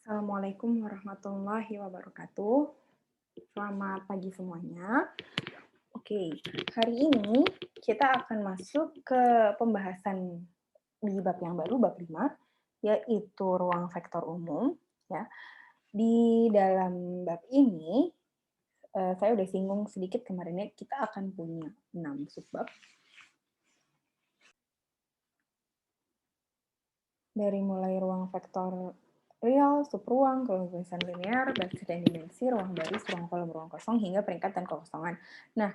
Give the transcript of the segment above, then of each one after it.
Assalamualaikum warahmatullahi wabarakatuh. Selamat pagi semuanya. Oke, hari ini kita akan masuk ke pembahasan di bab yang baru, bab 5, yaitu ruang vektor umum. Ya. Di dalam bab ini, saya udah singgung sedikit kemarin ya, kita akan punya 6 subbab. Dari mulai ruang vektor real, subruang, kebebasan linear, basis dan dimensi, ruang baris, ruang kolom, ruang kosong, hingga peringkat dan kekosongan. Nah,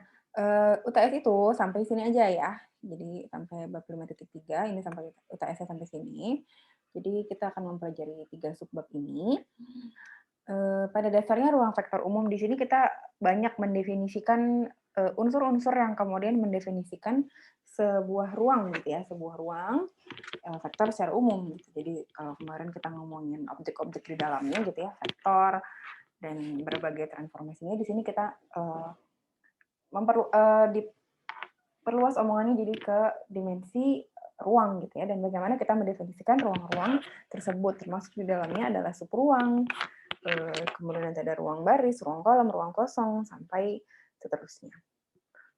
UTS itu sampai sini aja ya. Jadi sampai bab 5.3, ini sampai UTS-nya sampai sini. Jadi kita akan mempelajari 3 subbab ini. Pada dasarnya ruang vektor umum di sini kita banyak mendefinisikan unsur-unsur yang kemudian mendefinisikan sebuah ruang gitu ya, sebuah ruang vektor secara umum gitu. Jadi kalau kemarin kita ngomongin objek-objek di dalamnya gitu ya, vektor dan berbagai transformasinya, di sini kita diperluas omongannya jadi ke dimensi ruang gitu ya, dan bagaimana kita mendefinisikan ruang-ruang tersebut, termasuk di dalamnya adalah subruang, kemudian nanti ada ruang baris, ruang kolom, ruang kosong, sampai seterusnya.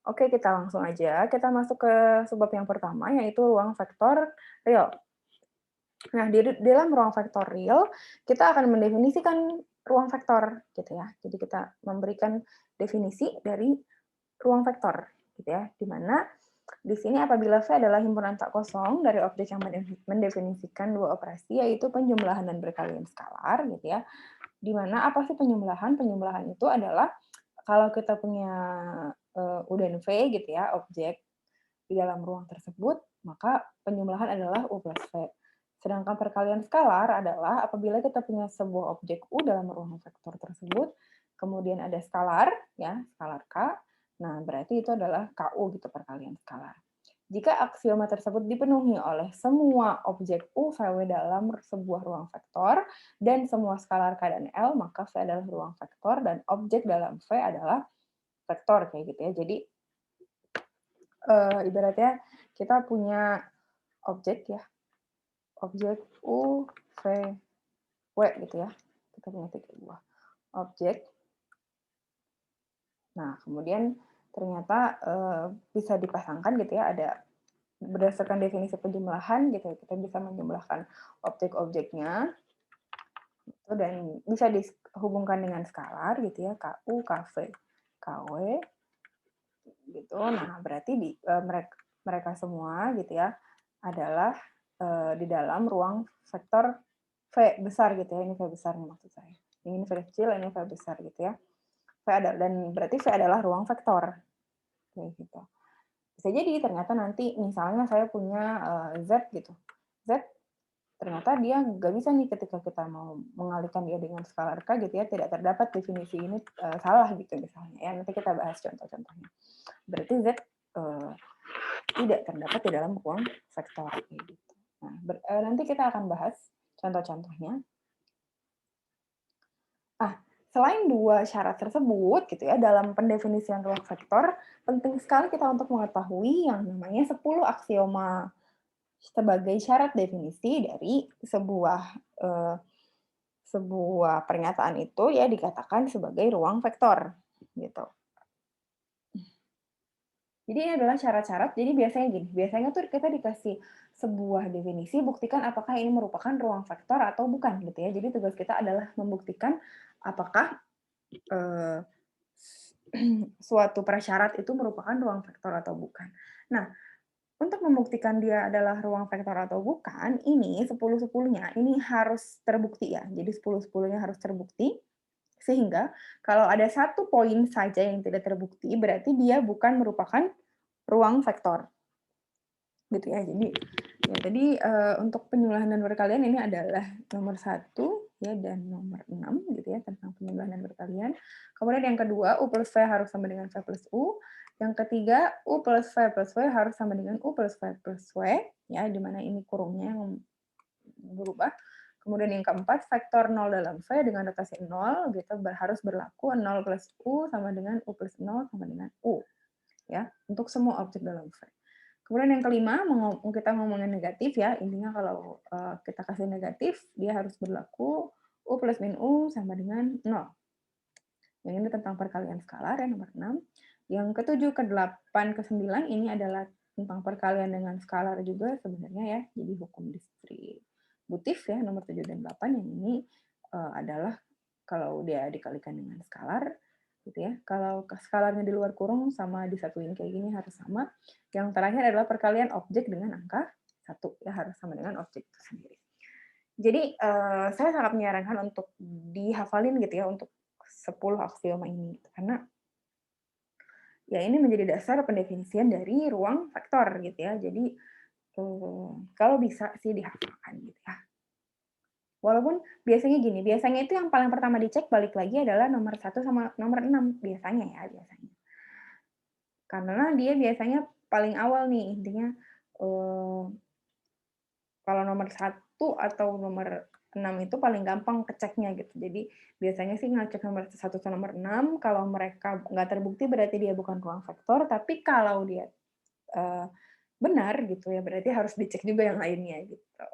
Oke, kita langsung aja. Kita masuk ke subbab yang pertama, yaitu ruang vektor real. Nah, di dalam ruang vektor real, kita akan mendefinisikan ruang vektor, gitu ya. Jadi kita memberikan definisi dari ruang vektor, gitu ya. Di mana di sini apabila V adalah himpunan tak kosong dari objek yang mendefinisikan dua operasi, yaitu penjumlahan dan berkalian skalar, gitu ya. Di mana apa sih penjumlahan? Penjumlahan itu adalah kalau kita punya U dan V, gitu ya, objek di dalam ruang tersebut, maka penjumlahan adalah U plus V. Sedangkan perkalian skalar adalah apabila kita punya sebuah objek U dalam ruang vektor tersebut, kemudian ada skalar, ya, skalar K, nah berarti itu adalah KU gitu, perkalian skalar. Jika aksioma tersebut dipenuhi oleh semua objek U, VW dalam sebuah ruang vektor, dan semua skalar K dan L, maka V adalah ruang vektor, dan objek dalam V adalah vektor, kayak gitu ya. Jadi, ibaratnya kita punya objek ya, objek U, V, W gitu ya. Kita punya 3 buah objek. Nah, kemudian ternyata bisa dipasangkan gitu ya, ada berdasarkan definisi penjumlahan gitu, kita bisa menjumlahkan objek-objeknya gitu, dan bisa dihubungkan dengan skalar gitu ya, KU, KV, KW gitu. Nah, berarti mereka semua gitu ya adalah di dalam ruang vektor V besar gitu ya. Ini V besar nih maksud saya. Ini V kecil, ini V besar gitu ya. Dan berarti V adalah ruang vektor. Kayak gitu. Bisa jadi ternyata nanti misalnya saya punya Z gitu. Z ternyata dia nggak bisa nih ketika kita mau mengalihkan dia dengan skalar K gitu ya, tidak terdapat definisi ini salah gitu misalnya ya. Nanti kita bahas contoh-contohnya. Berarti Z tidak terdapat di dalam ruang vektor. Gitu. Nah, nanti kita akan bahas contoh-contohnya. Selain dua syarat tersebut, gitu ya, dalam pendefinisian ruang vektor, penting sekali kita untuk mengetahui yang namanya 10 aksioma sebagai syarat definisi dari sebuah pernyataan itu ya dikatakan sebagai ruang vektor, gitu. Jadi ini adalah syarat-syarat, jadi biasanya gini, biasanya tuh kita dikasih sebuah definisi, buktikan apakah ini merupakan ruang vektor atau bukan, gitu ya. Jadi tugas kita adalah membuktikan apakah suatu prasyarat itu merupakan ruang vektor atau bukan. Nah, untuk membuktikan dia adalah ruang vektor atau bukan, ini 10-10-nya ini harus terbukti ya. Jadi 10-10-nya harus terbukti, sehingga kalau ada satu poin saja yang tidak terbukti, berarti dia bukan merupakan ruang vektor. Gitu ya. Jadi untuk penjumlahan dan perkalian ini adalah nomor 1 ya dan nomor 6 gitu ya, tentang penjumlahan dan perkalian. Kemudian yang kedua, U plus V harus sama dengan V plus U. Yang ketiga, U plus V plus W harus sama dengan U plus V plus W, ya, di mana ini kurungnya yang berubah. Kemudian yang keempat, vektor 0 dalam V dengan rotasi 0 gitu harus berlaku 0 plus U sama dengan U plus 0 sama dengan U. Ya, untuk semua objek dalam V. Kemudian yang kelima, kita ngomongin negatif ya, intinya kalau kita kasih negatif, dia harus berlaku U plus min U sama dengan 0. Yang ini tentang perkalian skalar ya, nomor 6. Yang ke-7, ke-8, ke-9 ini adalah tentang perkalian dengan skalar juga sebenarnya ya. Jadi hukum distributif ya, nomor 7 dan 8. Yang ini adalah kalau dia dikalikan dengan skalar, gitu ya. Kalau skalarnya di luar kurung sama disatuin kayak gini harus sama. Yang terakhir adalah perkalian objek dengan angka 1, ya harus sama dengan objek itu sendiri. Jadi saya sangat menyarankan untuk dihafalin gitu ya untuk 10 aksioma ini, karena ya ini menjadi dasar pendefinisian dari ruang vektor gitu ya. Jadi kalau bisa sih dihafalkan gitu ya. Walaupun biasanya gini, biasanya itu yang paling pertama dicek balik lagi adalah nomor 1 sama nomor 6 biasanya ya, biasanya. Karena dia biasanya paling awal nih, intinya kalau nomor 1 atau nomor 6 itu paling gampang keceknya gitu. Jadi biasanya sih ngecek nomor 1 atau nomor 6, kalau mereka nggak terbukti berarti dia bukan ruang vektor, tapi kalau dia benar gitu ya, berarti harus dicek juga yang lainnya gitu.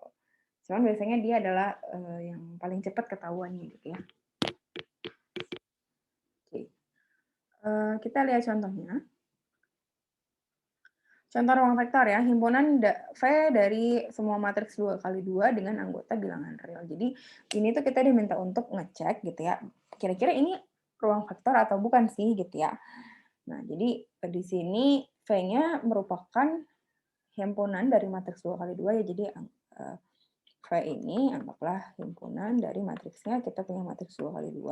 Cuman biasanya dia adalah yang paling cepat ketahuannya gitu ya. Oke. Kita lihat contohnya. Contoh ruang vektor ya, himpunan V dari semua matriks 2x2 dengan anggota bilangan real. Jadi ini tuh kita diminta untuk ngecek gitu ya, kira-kira ini ruang vektor atau bukan sih gitu ya. Nah, jadi di sini V-nya merupakan himpunan dari matriks 2x2 ya, jadi V ini anggaplah himpunan dari matriksnya, kita punya matriks 2x2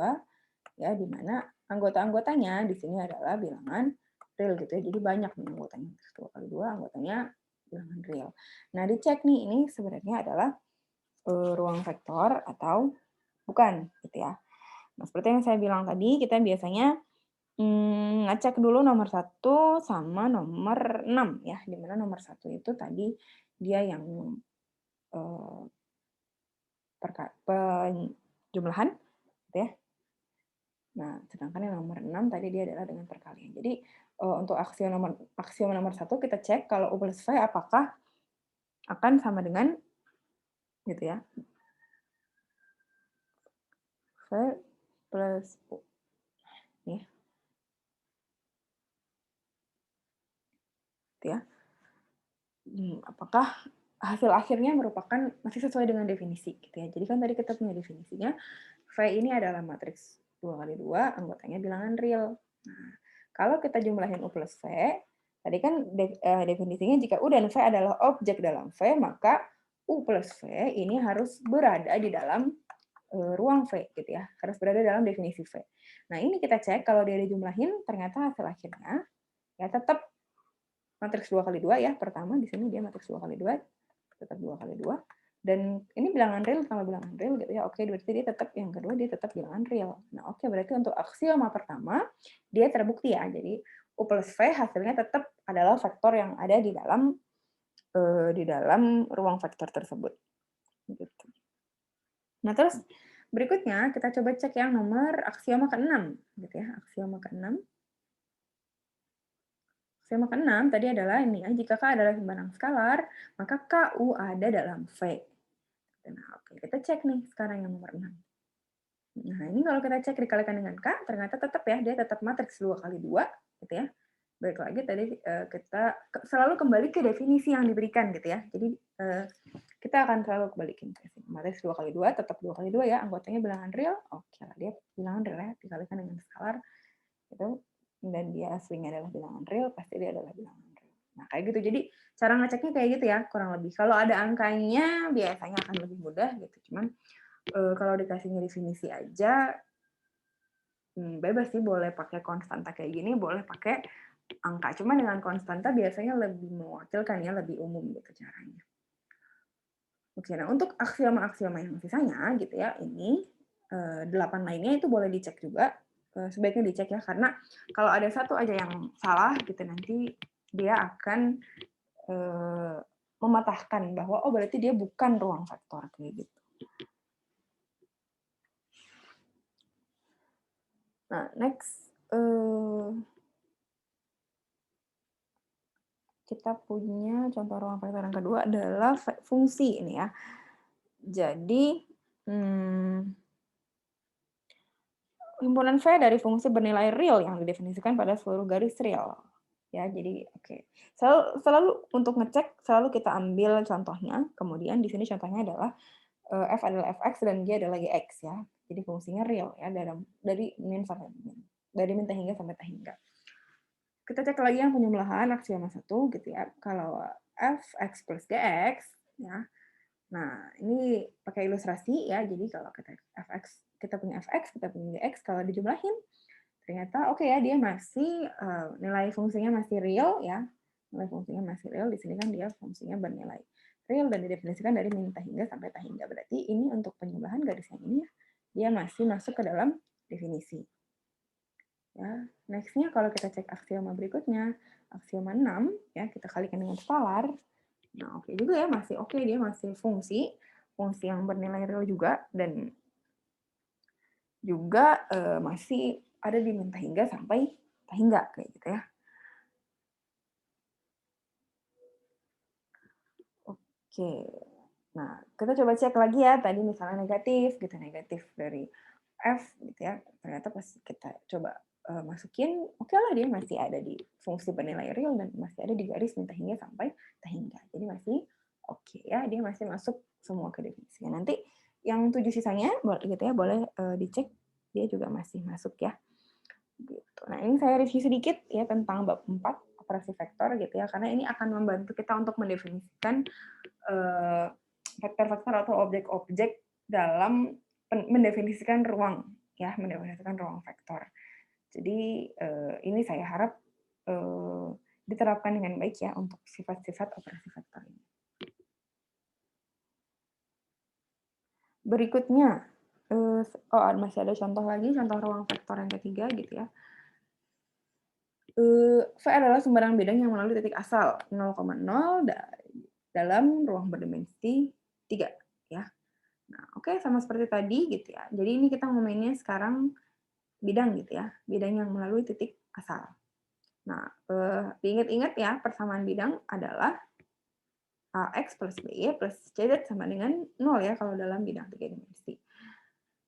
ya, di mana anggota-anggotanya di sini adalah bilangan real gitu ya. Jadi banyak nih anggotanya, 2x2 anggotanya bilangan real. Nah, dicek nih ini sebenarnya adalah ruang vektor atau bukan gitu ya. Nah, seperti yang saya bilang tadi, kita biasanya ngecek dulu nomor 1 sama nomor 6 ya, di mana nomor 1 itu tadi dia yang penjumlahan gitu ya. Nah, sedangkan yang nomor 6 tadi dia adalah dengan perkalian. Jadi untuk aksioma nomor 1 kita cek kalau U plus V apakah akan sama dengan gitu ya. V plus U. Nih. Gitu ya. Apakah hasil akhirnya merupakan masih sesuai dengan definisi gitu ya. Jadi kan tadi kita punya definisinya V ini adalah matriks 2x2, anggotanya bilangan real. Nah, kalau kita jumlahin U plus V, tadi kan definisinya jika U dan V adalah objek dalam V, maka U plus V ini harus berada di dalam ruang V gitu ya, harus berada dalam definisi V. Nah, ini kita cek kalau dia dijumlahin ternyata hasil akhirnya ya tetap matriks 2x2 ya. Pertama di sini dia matriks 2x2, tetap 2x2. Dan ini bilangan real sama bilangan real gitu ya. Oke, berarti dia tetap yang kedua dia tetap bilangan real. Nah, oke, berarti untuk aksioma pertama dia terbukti ya. Jadi U plus V hasilnya tetap adalah vektor yang ada di dalam ruang vektor tersebut. Gitu. Nah, terus berikutnya kita coba cek yang nomor aksioma ke-6 gitu ya. Aksioma ke-6. Aksioma ke-6 tadi adalah ini ya, jika K adalah simbanan skalar, maka KU ada dalam V. Nah, oke, kita cek nih sekarang yang nomor 6. Nah, ini kalau kita cek dikalikan dengan K, ternyata tetap ya, dia tetap matriks 2x2, gitu ya. Baik lagi tadi kita selalu kembali ke definisi yang diberikan gitu ya. Jadi kita akan selalu kembalikan ke sini. Matriks 2x2 tetap 2x2 ya, anggotanya bilangan real. Oke lah, dia bilangan real ya, dikalikan dengan skalar gitu. Dan dia aslinya adalah bilangan real, pasti dia adalah bilangan real. Nah, kayak gitu. Jadi cara ngeceknya kayak gitu ya, kurang lebih. Kalau ada angkanya biasanya akan lebih mudah gitu. Cuman kalau dikasihnya definisi aja bebas sih, boleh pakai konstanta kayak gini, boleh pakai angka. Cuma dengan konstanta biasanya lebih mewakilkan ya, lebih umum gitu caranya. Oke, nah untuk aksioma-aksioma yang sisanya gitu ya, ini 8 lainnya itu boleh dicek juga, sebaiknya dicek ya, karena kalau ada satu aja yang salah gitu nanti dia akan mematahkan bahwa oh berarti dia bukan ruang vektor kayak gitu. Nah, next kita punya contoh ruang vektor yang kedua adalah fungsi ini ya. Jadi himpunan V dari fungsi bernilai real yang didefinisikan pada seluruh garis real. Ya, jadi oke. Selalu untuk ngecek selalu kita ambil contohnya, kemudian di sini contohnya adalah f adalah fx dan g adalah gx ya. Jadi fungsinya real ya dari min sampai min. Dari min tak hingga sampai tak hingga. Kita cek lagi yang penjumlahan aksioma 1 gitu ya. Kalau fx plus gx ya. Nah, ini pakai ilustrasi ya. Jadi kalau kita punya fx, kita punya gx, kalau dijumlahin ternyata oke ya, dia masih nilai fungsinya masih real ya. Nilai fungsinya masih real, di sini kan dia fungsinya bernilai real dan didefinisikan dari min tak hingga sampai tak hingga. Berarti ini untuk penjumlahan garis yang ini dia masih masuk ke dalam definisi. Ya, next-nya kalau kita cek aksioma berikutnya, aksioma 6 ya, kita kalikan dengan skalar. Nah, oke juga ya, masih oke, dia masih fungsi yang bernilai real juga dan juga masih ada di min tak hingga sampai tak hingga kayak gitu ya. Oke. Nah, kita coba cek lagi ya, tadi misalnya negatif gitu, negatif dari F gitu ya. Ternyata pas kita coba masukin, oke lah dia masih ada di fungsi bernilai real dan masih ada di garis min tak hingga sampai tak hingga. Jadi masih oke ya, dia masih masuk semua ke definisi. Nanti yang 7 sisanya gitu ya, boleh dicek dia juga masih masuk ya. Gitu. Nah, ini saya review sedikit ya tentang bab 4 operasi vektor gitu ya, karena ini akan membantu kita untuk mendefinisikan vektor-vektor atau objek-objek dalam mendefinisikan ruang ya, mendefinisikan ruang vektor. Jadi ini saya harap diterapkan dengan baik ya untuk sifat-sifat operasi vektor ini. Berikutnya, masih ada contoh lagi, contoh ruang vektor yang ketiga gitu ya. V adalah sembarang bidang yang melalui titik asal 0,0 dalam ruang berdimensi 3 ya. Nah, oke, sama seperti tadi gitu ya. Jadi ini kita ngomonginnya sekarang bidang gitu ya, bidang yang melalui titik asal. Nah, diingat-ingat ya, persamaan bidang adalah AX plus BY plus CZ sama dengan 0 ya kalau dalam bidang 3 dimensi.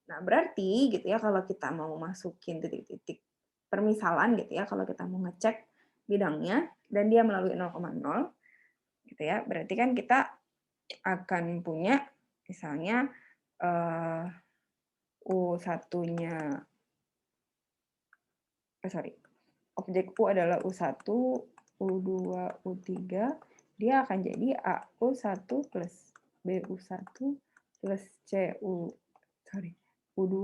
Nah, berarti gitu ya, kalau kita mau masukin titik-titik permisalan gitu ya, kalau kita mau ngecek bidangnya dan dia melalui 0,0 gitu ya, berarti kan kita akan punya misalnya U1-nya objek U adalah U1, U2, U3, dia akan jadi AU1 plus BU1 plus U2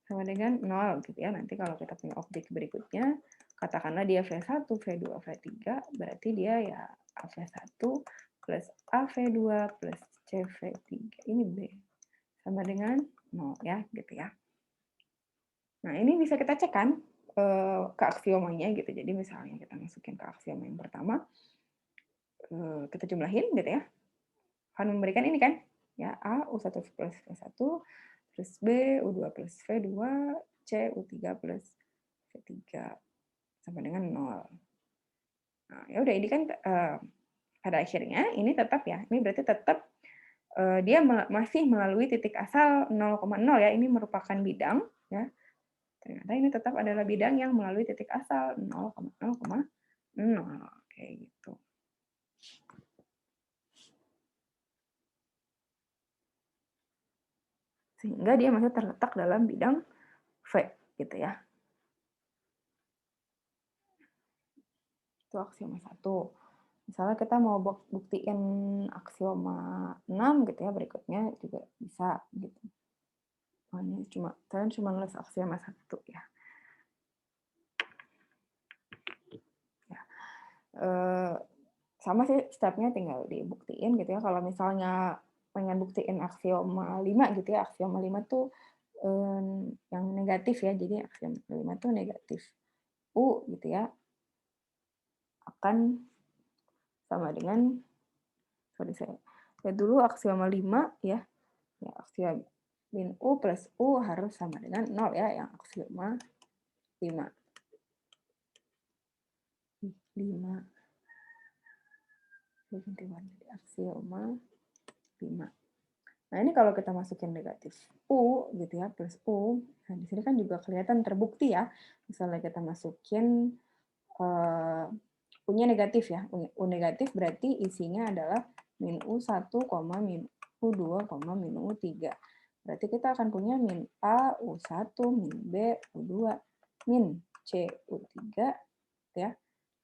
sama dengan 0 gitu ya. Nanti kalau kita punya objek berikutnya, katakanlah dia V1, V2, V3, berarti dia ya AV1 plus AV2 plus CV3. Ini B. Sama dengan 0 ya, gitu ya. Nah, ini bisa kita cek kan ke aksiomanya gitu. Jadi misalnya kita masukin ke aksioma yang pertama, kita jumlahin gitu ya. Akan memberikan ini kan, ya A U1 plus V1 plus B U2 plus V2 C U3 plus V3 sama dengan 0. Nah, ya udah ini kan pada akhirnya ini tetap ya. Ini berarti tetap dia masih melalui titik asal 0,0 ya. Ini merupakan bidang ya. Ternyata ini tetap adalah bidang yang melalui titik asal 0,0,0 kayak gitu. Sehingga dia masih terletak dalam bidang V gitu ya. Itu aksioma 1. Misalnya kita mau buktiin aksioma 6 gitu ya, berikutnya juga bisa gitu. Oh, ini kalian cuma nulis aksioma 1 ya. Sama sih stepnya tinggal dibuktiin gitu ya. Kalau misalnya pengen buktiin aksioma 5 gitu ya, aksioma 5 tuh yang negatif ya, jadi aksioma 5 tuh negatif U gitu ya, akan sama dengan, saya lihat dulu aksioma 5 ya, aksioma min U plus U harus sama dengan 0 ya, yang aksioma 5. 5. Jadi aksioma 5. Nah, ini kalau kita masukin negatif U gitu ya, plus U, nah di sini kan juga kelihatan terbukti ya. Misalnya kita masukin U-nya negatif ya. U negatif berarti isinya adalah min U1, min U2, min U3. Berarti kita akan punya min A, U1, min B, U2, min C, U3, ya.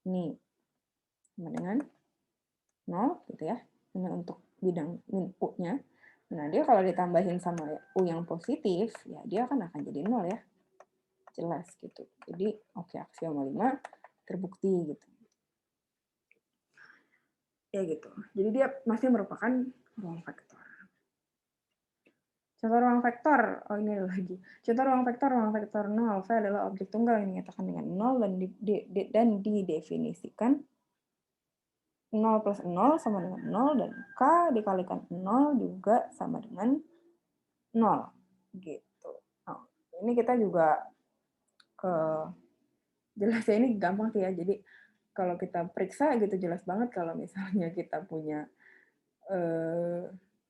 Ini sama dengan 0, gitu ya. Ini untuk bidang min U-nya. Nah, dia kalau ditambahin sama U yang positif, ya dia akan jadi 0 ya. Jelas gitu. Jadi, oke, aksioma 5 terbukti gitu. Ya gitu. Jadi dia masih merupakan ruang vektor. Contoh ruang vektor, oh ini ada lagi. Contoh ruang vektor 0, V adalah objek tunggal yang dinyatakan dengan 0 dan didefinisikan 0 plus 0 sama dengan 0, dan K dikalikan 0 juga sama dengan 0. Gitu. Nah, ini kita juga jelasnya ini gampang sih ya. Jadi kalau kita periksa gitu jelas banget kalau misalnya kita punya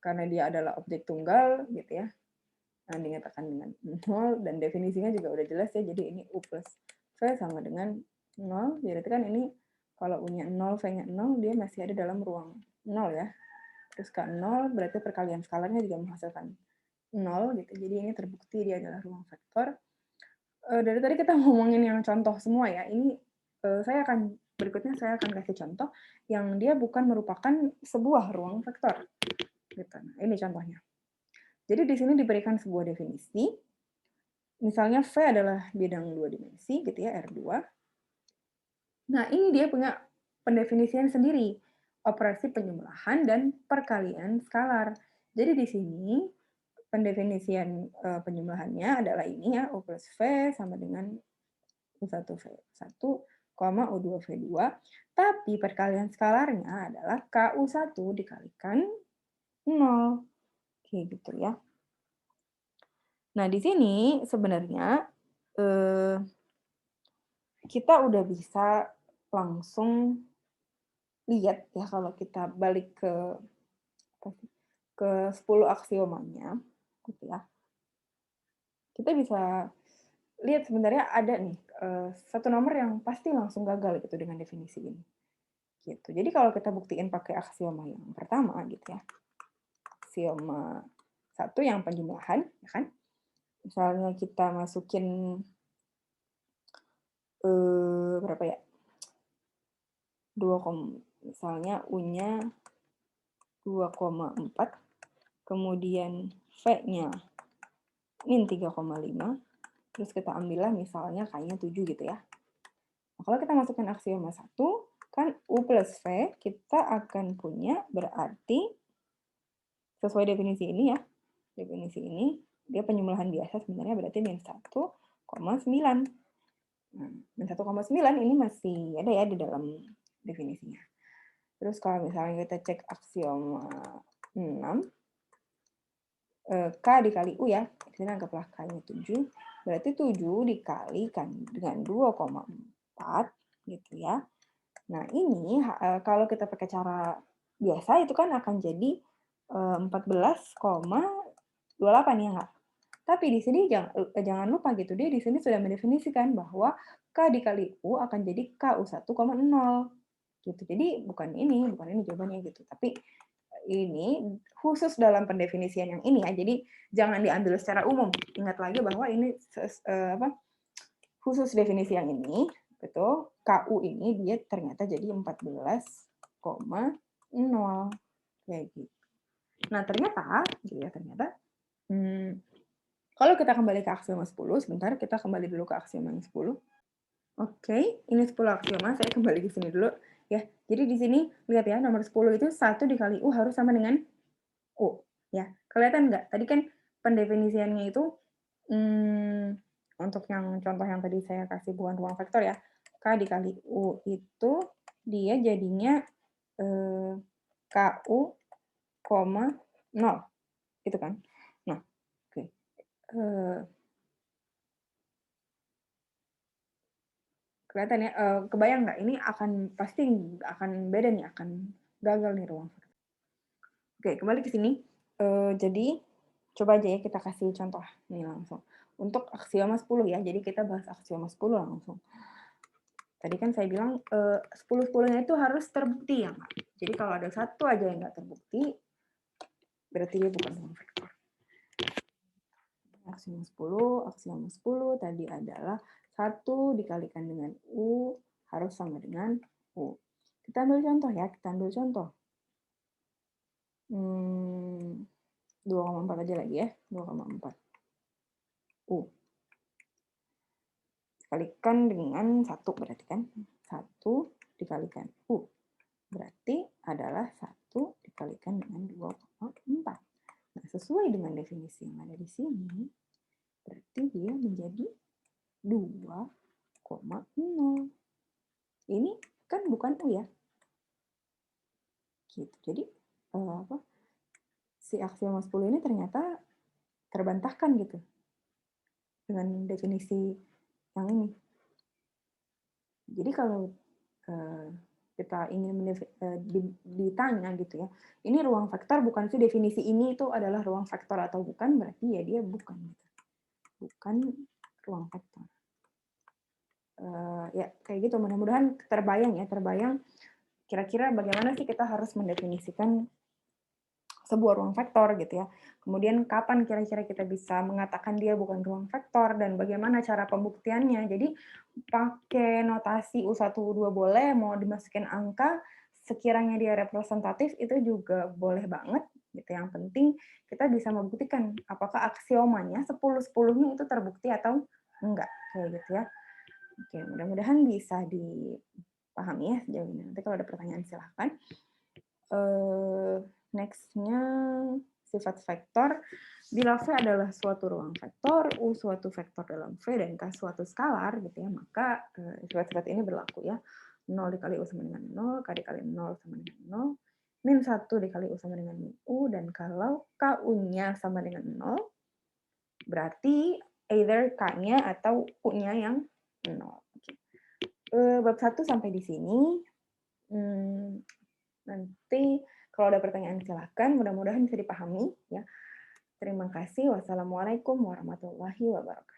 karena dia adalah objek tunggal gitu ya. Nah, dinyatakan dengan 0 dan definisinya juga udah jelas ya. Jadi ini U plus V sama dengan 0. Berarti kan ini kalau U-nya 0, V-nya 0, dia masih ada dalam ruang 0 ya. Terus ke 0 berarti perkalian skalarnya juga menghasilkan 0 gitu. Jadi ini terbukti dia adalah ruang vektor. Dari tadi kita ngomongin yang contoh semua ya. Ini berikutnya saya akan kasih contoh yang dia bukan merupakan sebuah ruang vektor. Gitu. Nah, ini contohnya. Jadi di sini diberikan sebuah definisi. Misalnya V adalah bidang 2 dimensi gitu ya, R2. Nah, ini dia punya pendefinisian sendiri. Operasi penjumlahan dan perkalian skalar. Jadi di sini pendefinisian penjumlahannya adalah ini ya, U plus V sama dengan U1V1, U2V2, tapi perkalian skalarnya adalah KU1 dikalikan 0. Kayak gitu ya. Nah, di sini sebenarnya kita udah bisa langsung lihat ya kalau kita balik ke 10 aksiomanya gitu ya. Kita bisa lihat sebenarnya ada nih satu nomor yang pasti langsung gagal gitu dengan definisi ini. Gitu. Jadi kalau kita buktiin pakai aksioma yang pertama gitu ya. Aksioma 1 yang penjumlahan, ya kan? Misalnya kita masukin berapa ya? 2, misalnya U-nya 2,4, kemudian V-nya min 3,5, terus kita ambillah misalnya K-nya 7 gitu ya. Nah, kalau kita masukkan aksioma 1, kan U plus V kita akan punya berarti sesuai definisi ini ya. Definisi ini dia penjumlahan biasa sebenarnya berarti min 1,9. Nah, min 1,9 ini masih ada ya di dalam definisinya. Terus kalau misalnya kita cek aksioma 6, K dikali U ya, di sini anggaplah K-nya 7, berarti 7 dikalikan dengan 2,4 gitu ya. Nah, ini kalau kita pakai cara biasa itu kan akan jadi 14,28 ya nggak? Tapi di sini jangan lupa gitu, dia di sini sudah mendefinisikan bahwa K dikali U akan jadi KU1,0 gitu. Jadi bukan ini jawabannya gitu. Tapi ini khusus dalam pendefinisian yang ini ya. Jadi jangan diambil secara umum. Ingat lagi bahwa ini khusus definisi yang ini, gitu. KU ini dia ternyata jadi 14,0 kayak gitu. Nah, ternyata kalau kita kembali ke aksioma 10, sebentar kita kembali dulu ke aksioma yang 10. Oke, ini 10 aksioma, saya kembali ke sini dulu ya. Jadi di sini lihat ya, nomor 10 itu 1 dikali U harus sama dengan U ya. Kelihatan nggak? Tadi kan pendefinisiannya itu untuk yang contoh yang tadi saya kasih bukan ruang vektor ya. K dikali U itu dia jadinya KU, 0 gitu kan. Nah, oke. Kelihatan ya, kebayang nggak? Ini pasti akan beda nih, akan gagal nih ruang vektor. Oke, kembali ke sini. Jadi coba aja ya kita kasih contoh nih langsung. Untuk aksioma 10 ya, jadi kita bahas aksioma 10 langsung. Tadi kan saya bilang 10-10-nya itu harus terbukti ya, Mbak. Jadi kalau ada satu aja yang nggak terbukti, berarti dia bukan ruang vektor. Aksioma 10 tadi adalah 1 dikalikan dengan U harus sama dengan U. Kita ambil contoh ya, kita ambil contoh. 2,4 aja lagi ya, 2,4. U. Dikalikan dengan 1 berarti kan. 1 dikalikan U. Berarti adalah 1 dikalikan dengan 2,4. Nah, sesuai dengan definisi yang ada di sini, berarti dia menjadi 2,0. Ini kan bukan U ya. Gitu. Jadi si aksioma 10 ini ternyata terbantahkan gitu dengan definisi yang ini. Jadi kalau kita ingin ditanya gitu ya, ini ruang vektor bukan sih, definisi ini itu adalah ruang vektor atau bukan, berarti ya dia bukan gitu. Bukan ruang vektor. Ya kayak gitu, mudah-mudahan terbayang kira-kira bagaimana sih kita harus mendefinisikan sebuah ruang vektor gitu ya. Kemudian kapan kira-kira kita bisa mengatakan dia bukan ruang vektor dan bagaimana cara pembuktiannya. Jadi pakai notasi U1, U2 boleh, mau dimasukin angka, sekiranya dia representatif itu juga boleh banget gitu. Yang penting kita bisa membuktikan apakah aksiomanya 10-10-nya itu terbukti atau enggak kayak gitu ya. Oke, mudah-mudahan bisa dipahami ya sejauh ini. Nanti kalau ada pertanyaan silahkan. Next-nya sifat vektor. Bila V adalah suatu ruang vektor, U suatu vektor dalam V, dan K suatu skalar, gitu ya, maka sifat-sifat ini berlaku ya. 0 dikali U sama dengan 0, K dikali 0 sama dengan 0, min 1 dikali U sama dengan min U, dan kalau KU-nya sama dengan 0, berarti either K-nya atau U-nya yang 0. Okay. Bab 1 sampai di sini. Nanti kalau ada pertanyaan silahkan, mudah-mudahan bisa dipahami ya. Terima kasih. Wassalamualaikum warahmatullahi wabarakatuh.